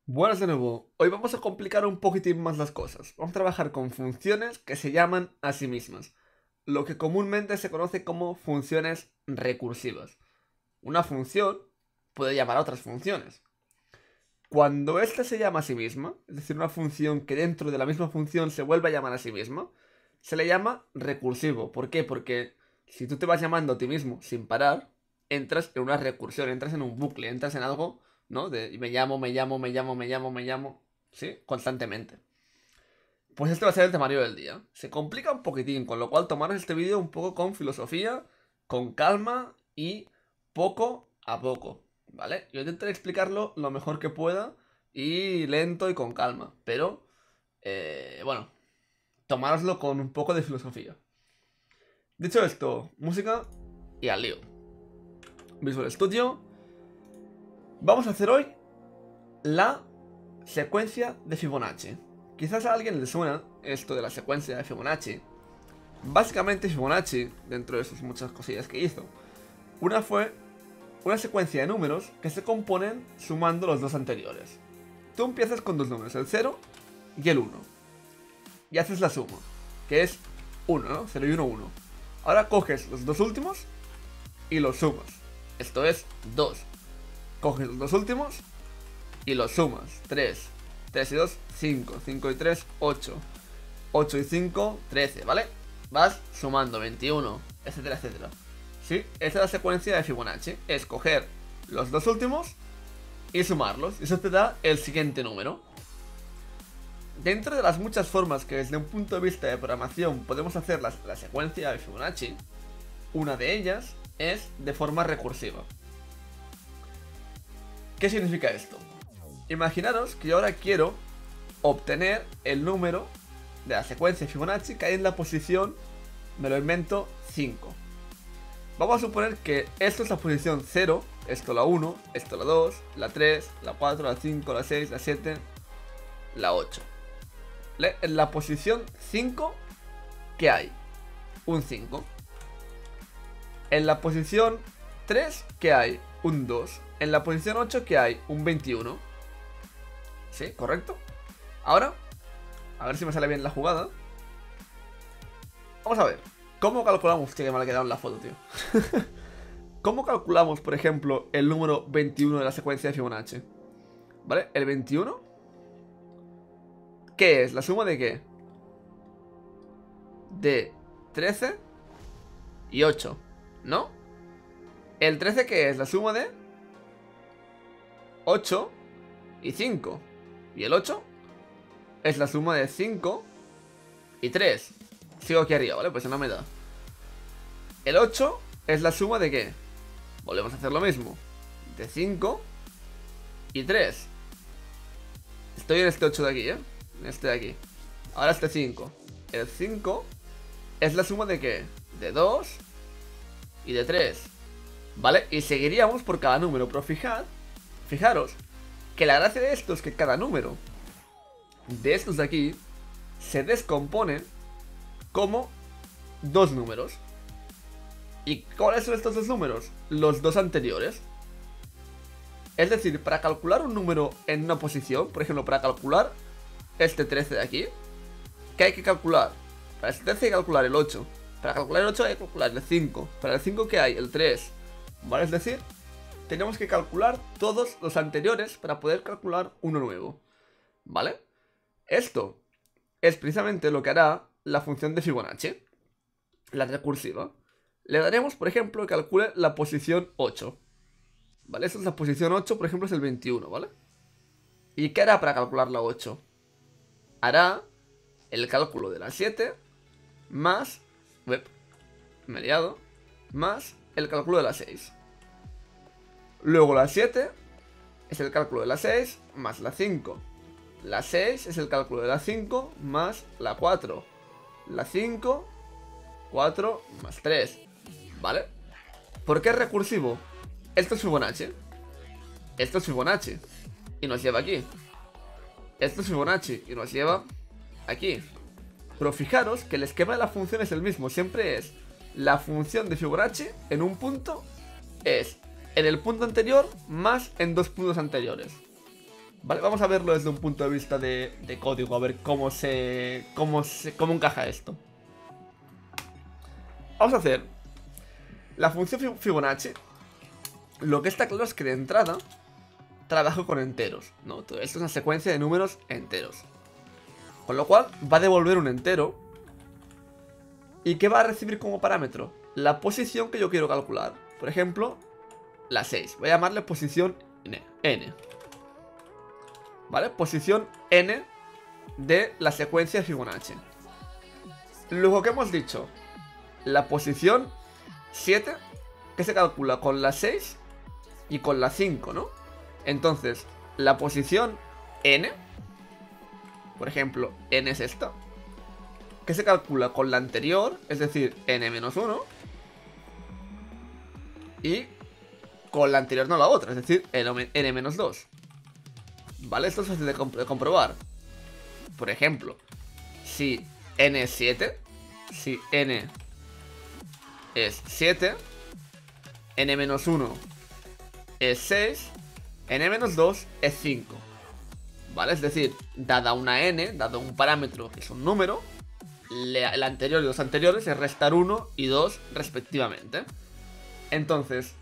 Buenas de nuevo. Hoy vamos a complicar un poquitín más las cosas. Vamos a trabajar con funciones que se llaman a sí mismas, lo que comúnmente se conoce como funciones recursivas. Una función puede llamar a otras funciones. Cuando ésta se llama a sí misma, es decir, una función que dentro de la misma función se vuelve a llamar a sí misma, se le llama recursivo. ¿Por qué? Porque si tú te vas llamando a ti mismo sin parar, entras en una recursión, entras en un bucle, entras en algo, ¿no? De me llamo, me llamo, me llamo, me llamo, me llamo, ¿sí? Constantemente. Pues este va a ser el temario del día. Se complica un poquitín, con lo cual tomaros este vídeo un poco con filosofía, con calma y poco a poco, ¿vale? Yo intentaré explicarlo lo mejor que pueda y lento y con calma, pero, bueno, tomároslo con un poco de filosofía. Dicho esto, música y al lío. Visual Studio. Vamos a hacer hoy la secuencia de Fibonacci. Quizás a alguien le suena esto de la secuencia de Fibonacci. Básicamente Fibonacci, dentro de sus muchas cosillas que hizo, una fue una secuencia de números que se componen sumando los dos anteriores. Tú empiezas con dos números, el 0 y el 1, y haces la suma, que es 1, ¿no? 0 y 1, 1. Ahora coges los dos últimos y los sumas. Esto es 2. Coges los dos últimos y los sumas. 3. 3 y 2, 5. 5 y 3, 8. 8 y 5, 13, ¿vale? Vas sumando 21, etcétera, etcétera. ¿Sí? Esta es la secuencia de Fibonacci. Es coger los dos últimos y sumarlos. Y eso te da el siguiente número. Dentro de las muchas formas que desde un punto de vista de programación podemos hacer la secuencia de Fibonacci, una de ellas es de forma recursiva. ¿Qué significa esto? Imaginaros que yo ahora quiero obtener el número de la secuencia de Fibonacci que hay en la posición, me lo invento, 5. Vamos a suponer que esto es la posición 0, esto la 1, esto la 2, la 3, la 4, la 5, la 6, la 7, la 8. En la posición 5, ¿qué hay? Un 5. En la posición 3, ¿qué hay? Un 2. En la posición 8, ¿qué hay? Un 21. ¿Sí? ¿Correcto? Ahora, a ver si me sale bien la jugada. Vamos a ver. ¿Cómo calculamos? Hostia, que me ha quedado en la foto, tío. ¿Cómo calculamos, por ejemplo, el número 21 de la secuencia de Fibonacci? ¿Vale? El 21. ¿Qué es? ¿La suma de qué? De 13 y 8, ¿no? ¿El 13 qué es? La suma de 8 y 5. ¿Y el 8? Es la suma de 5 y 3. Sigo aquí arriba, ¿vale? Pues no me da. El 8 es la suma de qué? Volvemos a hacer lo mismo. De 5 y 3. Estoy en este 8 de aquí, ¿eh? En este de aquí. Ahora este 5. El 5 es la suma de qué? De 2 y de 3. ¿Vale? Y seguiríamos por cada número. Pero fijaros que la gracia de esto es que cada número de estos de aquí se descompone como dos números. ¿Y cuáles son estos dos números? Los dos anteriores. Es decir, para calcular un número en una posición, por ejemplo, para calcular este 13 de aquí, ¿qué hay que calcular? Para este 13 hay que calcular el 8. Para calcular el 8 hay que calcular el 5. Para el 5, ¿qué hay? El 3. ¿Vale? Es decir, tenemos que calcular todos los anteriores para poder calcular uno nuevo. ¿Vale? Esto es precisamente lo que hará la función de Fibonacci, la recursiva. Le daremos, por ejemplo, que calcule la posición 8. ¿Vale? Esta es la posición 8, por ejemplo, es el 21, ¿vale? ¿Y qué hará para calcular la 8? Hará el cálculo de la 7 más... me he liado. Más el cálculo de la 6. Luego la 7 es el cálculo de la 6 más la 5. La 6 es el cálculo de la 5 más la 4. La 5, 4 más 3. ¿Vale? ¿Por qué es recursivo? Esto es Fibonacci. Esto es Fibonacci. Y nos lleva aquí. Esto es Fibonacci. Y nos lleva aquí. Pero fijaros que el esquema de la función es el mismo. Siempre es la función de Fibonacci en un punto es en el punto anterior más en dos puntos anteriores. Vale, vamos a verlo desde un punto de vista de código, a ver cómo encaja esto. Vamos a hacer la función Fibonacci. Lo que está claro es que de entrada trabajo con enteros, ¿no? Esto es una secuencia de números enteros. Con lo cual va a devolver un entero. ¿Y qué va a recibir como parámetro? La posición que yo quiero calcular. Por ejemplo, la 6. Voy a llamarle posición n. ¿Vale? Posición n de la secuencia de Fibonacci. Luego que hemos dicho, la posición 7, que se calcula con la 6 y con la 5, ¿no? Entonces, la posición n, por ejemplo, n es esta, que se calcula con la anterior, es decir, n-1, y con la anterior no la otra, es decir, n-2. ¿Vale? Esto es fácil de comprobar. Por ejemplo, si n es 7, si n es 7, n-1 es 6, n-2 es 5. ¿Vale? Es decir, dada una n, dado un parámetro que es un número, el anterior y los anteriores es restar 1 y 2 respectivamente. Entonces,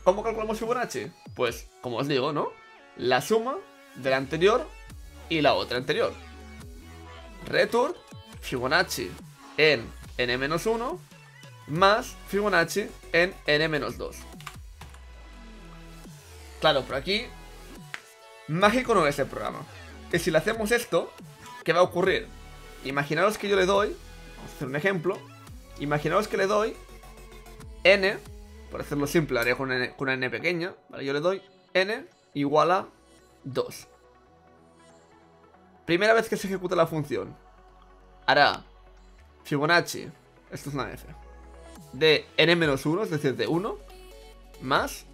¿cómo calculamos Fibonacci? Pues, como os digo, ¿no? La suma de la anterior y la otra anterior. Return Fibonacci en n-1 más Fibonacci en n-2. Claro, por aquí mágico no es el programa. Que si le hacemos esto, ¿qué va a ocurrir? Imaginaos que yo le doy, vamos a hacer un ejemplo. Imaginaos que le doy n, por hacerlo simple haré con una n pequeña, ¿vale? Yo le doy n igual a 2. Primera vez que se ejecuta la función, hará Fibonacci, esto es una f, de n-1, es decir, de 1, más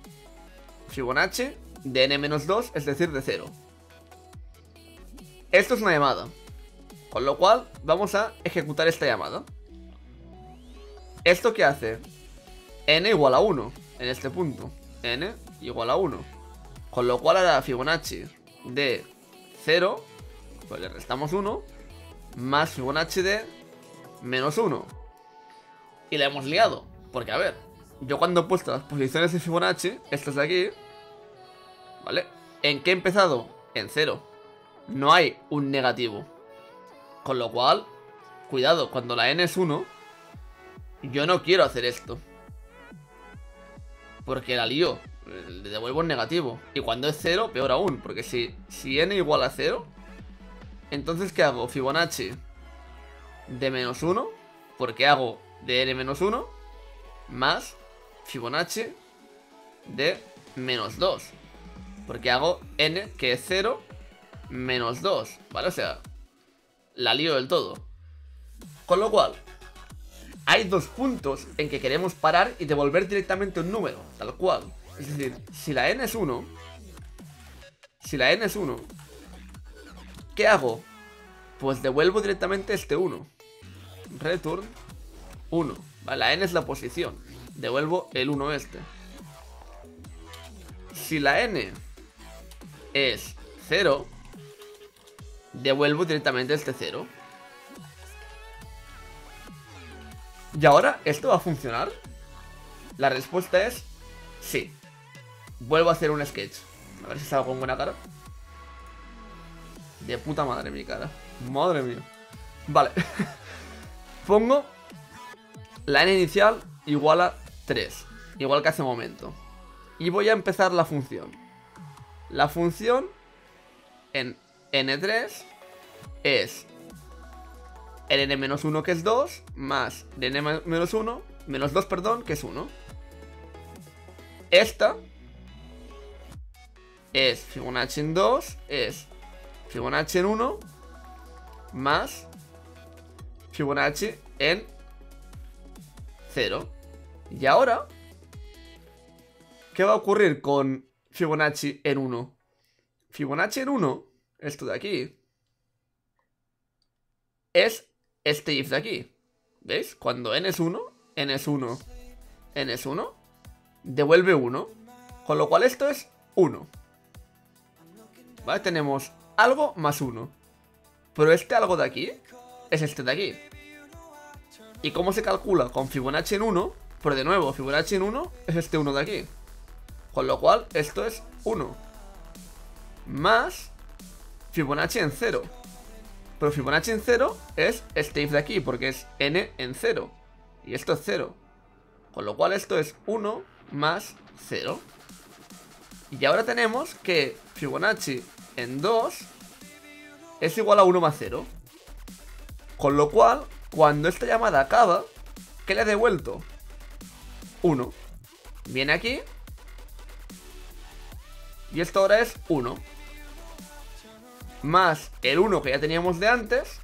Fibonacci de n-2, es decir, de 0. Esto es una llamada, con lo cual vamos a ejecutar esta llamada. ¿Esto qué hace? N igual a 1 en este punto, n igual a 1, con lo cual hará Fibonacci de 0, pues le restamos 1, más Fibonacci de menos 1. Y la hemos liado, porque a ver, yo cuando he puesto las posiciones de Fibonacci, estas de aquí, ¿vale? ¿En qué he empezado? En 0. No hay un negativo. Con lo cual, cuidado, cuando la n es 1, yo no quiero hacer esto, porque la lío, le devuelvo en negativo. Y cuando es 0, peor aún, porque si n igual a 0, entonces ¿qué hago? Fibonacci de menos 1, porque hago de n-1, más Fibonacci de menos 2, porque hago n, que es 0, menos 2, ¿vale? O sea, la lío del todo. Con lo cual, hay dos puntos en que queremos parar y devolver directamente un número, tal cual. Es decir, si la n es 1, ¿qué hago? Pues devuelvo directamente este 1. Return 1. Vale, la n es la posición. Devuelvo el 1 este. Si la n es 0, devuelvo directamente este 0. ¿Y ahora esto va a funcionar? La respuesta es sí. Vuelvo a hacer un sketch. A ver si salgo con buena cara. De puta madre mi cara. Madre mía. Vale. Pongo la n inicial igual a 3. Igual que hace un momento. Y voy a empezar la función. La función en n3 es el n-1 que es 2, más el n-1, menos 2, perdón, que es 1. Esta es Fibonacci en 2, es Fibonacci en 1, más Fibonacci en 0. Y ahora, ¿qué va a ocurrir con Fibonacci en 1? Fibonacci en 1, esto de aquí, es este if de aquí. ¿Veis? Cuando n es 1, n es 1, n es 1, devuelve 1. Con lo cual esto es 1. ¿vale? Tenemos algo más 1. Pero este algo de aquí es este de aquí. ¿Y cómo se calcula? Con Fibonacci en 1. Pero de nuevo, Fibonacci en 1 es este 1 de aquí. Con lo cual, esto es 1. Más Fibonacci en 0. Pero Fibonacci en 0 es este if de aquí, porque es n en 0. Y esto es 0. Con lo cual esto es 1 más 0. Y ahora tenemos que Fibonacci en 2 es igual a 1 más 0. Con lo cual, cuando esta llamada acaba, ¿qué le ha devuelto? 1. Viene aquí. Y esto ahora es 1. Más el 1 que ya teníamos de antes.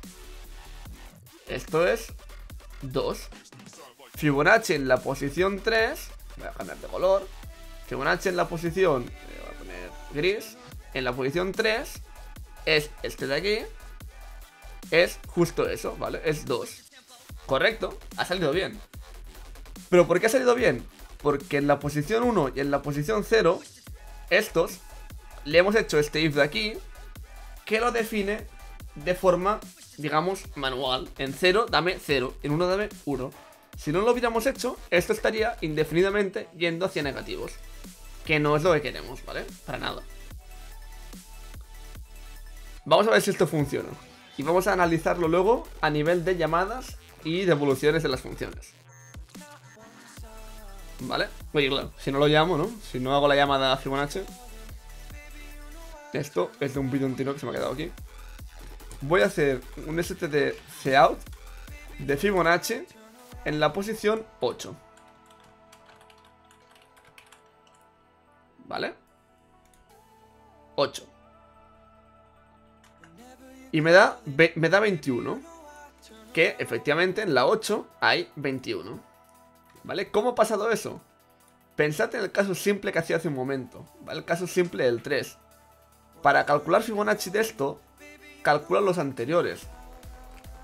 Esto es 2. Fibonacci en la posición 3. Voy a cambiar de color. Fibonacci en la posición, voy a poner gris. En la posición 3 es este de aquí. Es justo eso, ¿vale? Es 2. Correcto, ha salido bien. ¿Pero por qué ha salido bien? Porque en la posición 1 y en la posición 0, estos, le hemos hecho este if de aquí, que lo define de forma, digamos, manual. En 0 dame 0, en 1 dame 1. Si no lo hubiéramos hecho, esto estaría indefinidamente yendo hacia negativos, que no es lo que queremos, ¿vale? Para nada. Vamos a ver si esto funciona. Y vamos a analizarlo luego a nivel de llamadas y devoluciones de las funciones. ¿Vale? Oye, claro, si no lo llamo, ¿no? Si no hago la llamada a Fibonacci. Esto es de un vídeo entero que se me ha quedado aquí. Voy a hacer un std cout de Fibonacci en la posición 8. ¿Vale? 8. Y me da 21. Que efectivamente en la 8 hay 21. ¿Vale? ¿Cómo ha pasado eso? Pensad en el caso simple que hacía hace un momento, ¿vale? El caso simple del 3. Para calcular Fibonacci de esto, calcula los anteriores.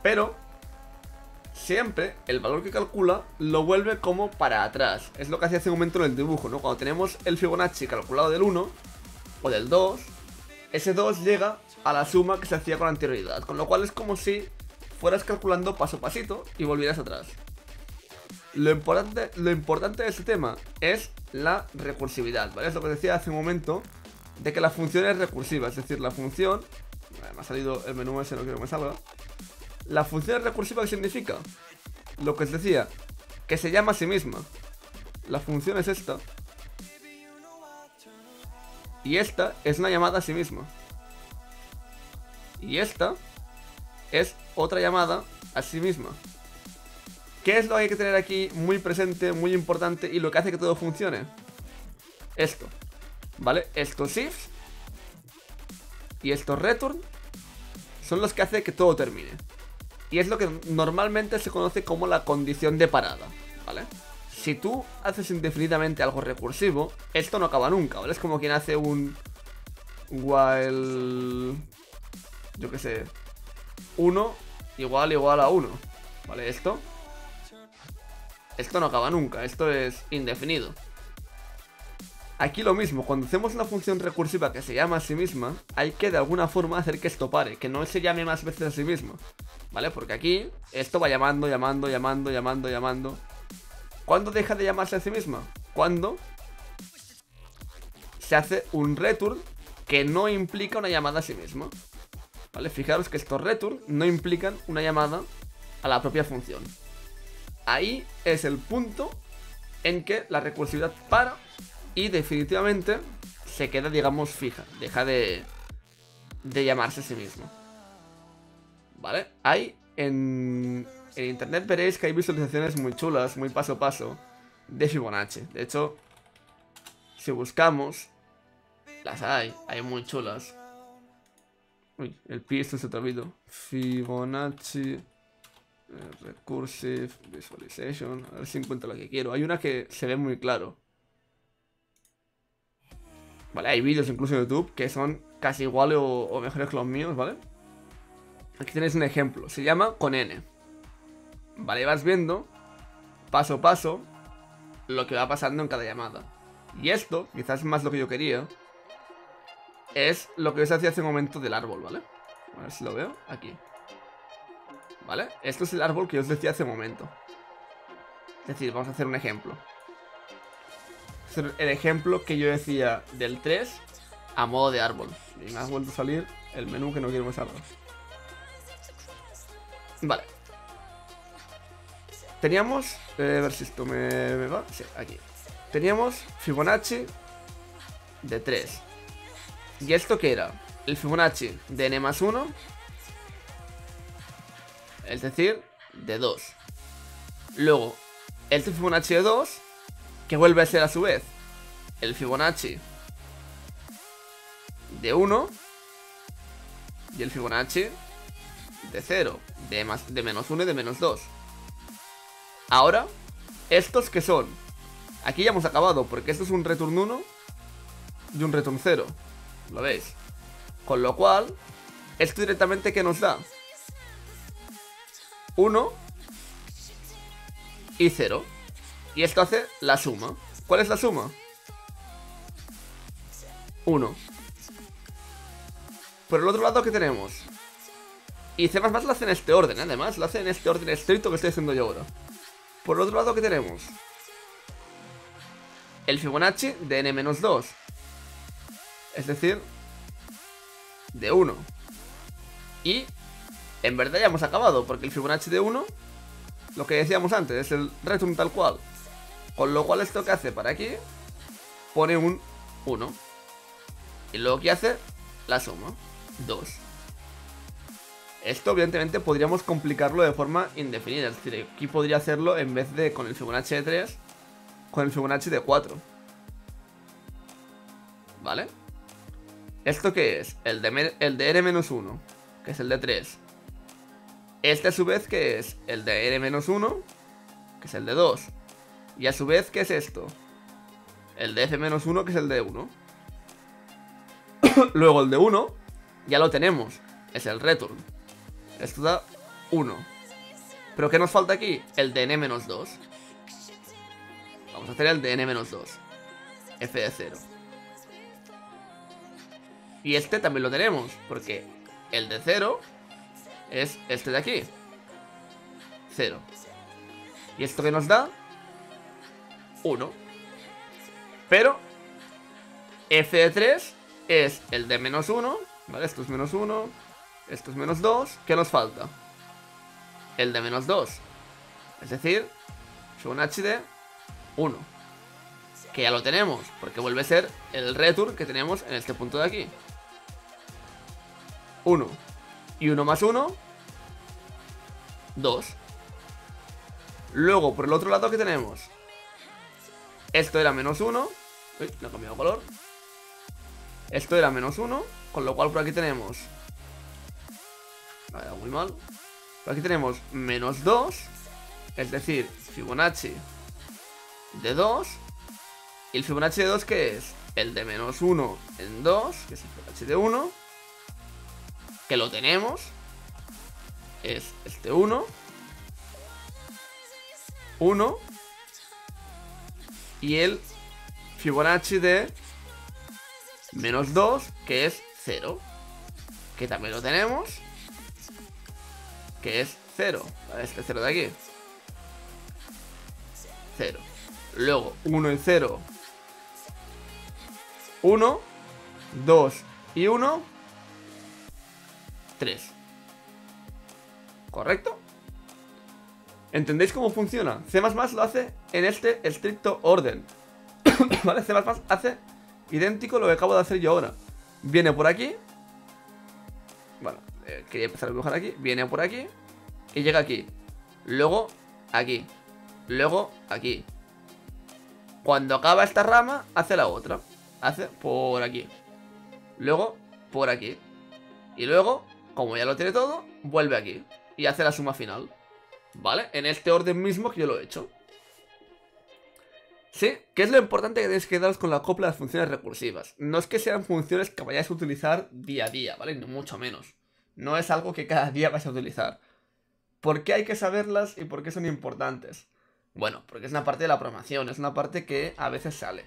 Pero siempre el valor que calcula lo vuelve como para atrás. Es lo que hacía hace un momento en el dibujo, ¿no? Cuando tenemos el Fibonacci calculado del 1 o del 2, ese 2 llega a la suma que se hacía con anterioridad. Con lo cual es como si fueras calculando paso a pasito y volvieras atrás. Lo importante de este tema es la recursividad, ¿vale? Es lo que decía hace un momento, de que la función es recursiva. Es decir, la función... me ha salido el menú ese, no quiero que me salga. La función es recursiva, ¿qué significa? Lo que os decía, que se llama a sí misma. La función es esta. Y esta es una llamada a sí misma. Y esta es otra llamada a sí misma. ¿Qué es lo que hay que tener aquí muy presente, muy importante y lo que hace que todo funcione? Esto, ¿vale? Estos ifs y estos return son los que hacen que todo termine. Y es lo que normalmente se conoce como la condición de parada, ¿vale? Si tú haces indefinidamente algo recursivo, esto no acaba nunca, ¿vale? Es como quien hace un while, yo qué sé, 1 igual a 1, ¿vale? Esto no acaba nunca, esto es indefinido. Aquí lo mismo, cuando hacemos una función recursiva que se llama a sí misma, hay que de alguna forma hacer que esto pare, que no se llame más veces a sí misma, ¿vale? Porque aquí esto va llamando. ¿Cuándo deja de llamarse a sí misma? Cuando se hace un return que no implica una llamada a sí misma, ¿vale? Fijaros que estos return no implican una llamada a la propia función. Ahí es el punto en que la recursividad para y definitivamente se queda, digamos, fija. Deja de llamarse a sí mismo, ¿vale? Hay en internet veréis que hay visualizaciones muy chulas, muy paso a paso de Fibonacci. De hecho, si buscamos, las hay muy chulas. Uy, el pi esto se te olvidó. Fibonacci Recursive Visualization. A ver si encuentro la que quiero. Hay una que se ve muy claro. Vale, hay vídeos incluso en YouTube que son casi iguales o mejores que los míos, ¿vale? Aquí tenéis un ejemplo. Se llama con N. Vale, vas viendo paso a paso lo que va pasando en cada llamada. Y esto, quizás más lo que yo quería, es lo que os hacía hace un momento del árbol, ¿vale? A ver si lo veo, aquí. ¿Vale? Esto es el árbol que os decía hace un momento. Es decir, vamos a hacer un ejemplo. Hacer el ejemplo que yo decía del 3 a modo de árbol. Y me ha vuelto a salir el menú que no quiero que salga. Vale. Teníamos, a ver si esto me va. Sí, aquí. Teníamos Fibonacci de 3. ¿Y esto qué era? El Fibonacci de n más 1. Es decir, de 2. Luego, el Fibonacci de 2, que vuelve a ser a su vez el Fibonacci de 1. Y el Fibonacci de 0, de menos 1 y de menos 2. Ahora, estos que son. Aquí ya hemos acabado, porque esto es un return 1 y un return 0. ¿Lo veis? Con lo cual, esto directamente ¿qué nos da? 1 y 0. Y esto hace la suma. ¿Cuál es la suma? 1. Por el otro lado, ¿qué tenemos? Y C++ lo hace en este orden, además. Lo hace en este orden estricto que estoy haciendo yo ahora. Por el otro lado, ¿qué tenemos? El Fibonacci de n-2. Es decir, de 1. Y en verdad ya hemos acabado, porque el Fibonacci de 1, lo que decíamos antes, es el return tal cual. Con lo cual esto que hace para aquí, pone un 1. Y luego que hace la suma, 2. Esto evidentemente podríamos complicarlo de forma indefinida. Es decir, aquí podría hacerlo en vez de con el Fibonacci de 3, con el Fibonacci de 4. ¿Vale? ¿Esto qué es? El de n-1, que es el de 3. Este a su vez que es el de n-1, que es el de 2. Y a su vez, ¿qué es esto? El de f-1, que es el de 1. Luego el de 1 ya lo tenemos, es el return. Esto da 1. ¿Pero qué nos falta aquí? El de n-2. Vamos a hacer el de n-2, f de 0. Y este también lo tenemos, porque el de 0 es este de aquí, 0. ¿Y esto qué nos da? 1. Pero f de 3 es el de menos 1, ¿vale? Esto es menos 1, esto es menos 2. ¿Qué nos falta? El de menos 2. Es decir, Fibonacci de 1. Que ya lo tenemos, porque vuelve a ser el return que tenemos en este punto de aquí. 1. Y 1 más 1, 2. Luego, por el otro lado, ¿qué tenemos? Esto era menos 1. Uy, no he cambiado color. Esto era menos 1, con lo cual por aquí tenemos... Vale, muy mal. Por aquí tenemos menos 2, es decir, Fibonacci de 2. ¿Y el Fibonacci de 2 qué es? El de menos 1 en 2, que es el Fibonacci de 1. Que lo tenemos. Es este 1. 1. Y el Fibonacci de menos 2, que es 0. Que también lo tenemos. Que es 0. Este 0 de aquí. 0. Luego 1 y 0. 1. 2 y 1. 3. ¿Correcto? ¿Entendéis cómo funciona? C++ lo hace en este estricto orden. ¿Vale? C++ hace idéntico lo que acabo de hacer yo ahora. Viene por aquí. Bueno, quería empezar a dibujar aquí. Viene por aquí y llega aquí. Luego aquí. Luego aquí. Cuando acaba esta rama, hace la otra. Hace por aquí. Luego por aquí. Y luego, como ya lo tiene todo, vuelve aquí y hace la suma final. ¿Vale? En este orden mismo que yo lo he hecho. ¿Sí? ¿Qué es lo importante que tenéis que daros con la copla de las funciones recursivas? No es que sean funciones que vayáis a utilizar día a día, ¿vale? No, mucho menos. No es algo que cada día vais a utilizar. ¿Por qué hay que saberlas y por qué son importantes? Bueno, porque es una parte de la programación, es una parte que a veces sale.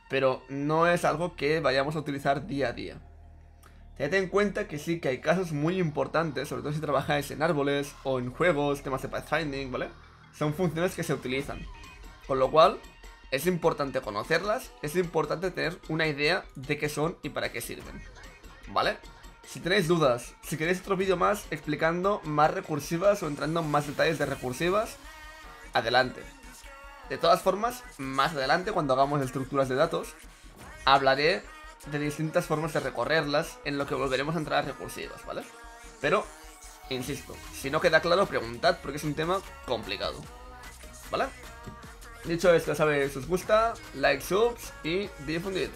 Pero no es algo que vayamos a utilizar día a día. Tened en cuenta que sí que hay casos muy importantes, sobre todo si trabajáis en árboles o en juegos, temas de pathfinding, ¿vale? Son funciones que se utilizan. Con lo cual, es importante conocerlas, es importante tener una idea de qué son y para qué sirven, ¿vale? Si tenéis dudas, si queréis otro vídeo más explicando más recursivas o entrando en más detalles de recursivas, adelante. De todas formas, más adelante cuando hagamos estructuras de datos, hablaré de distintas formas de recorrerlas, en lo que volveremos a entrar a recursivas, ¿vale? Pero, insisto, si no queda claro, preguntad porque es un tema complicado, ¿vale? Dicho esto, sabéis, si os gusta, like, subs y difundid.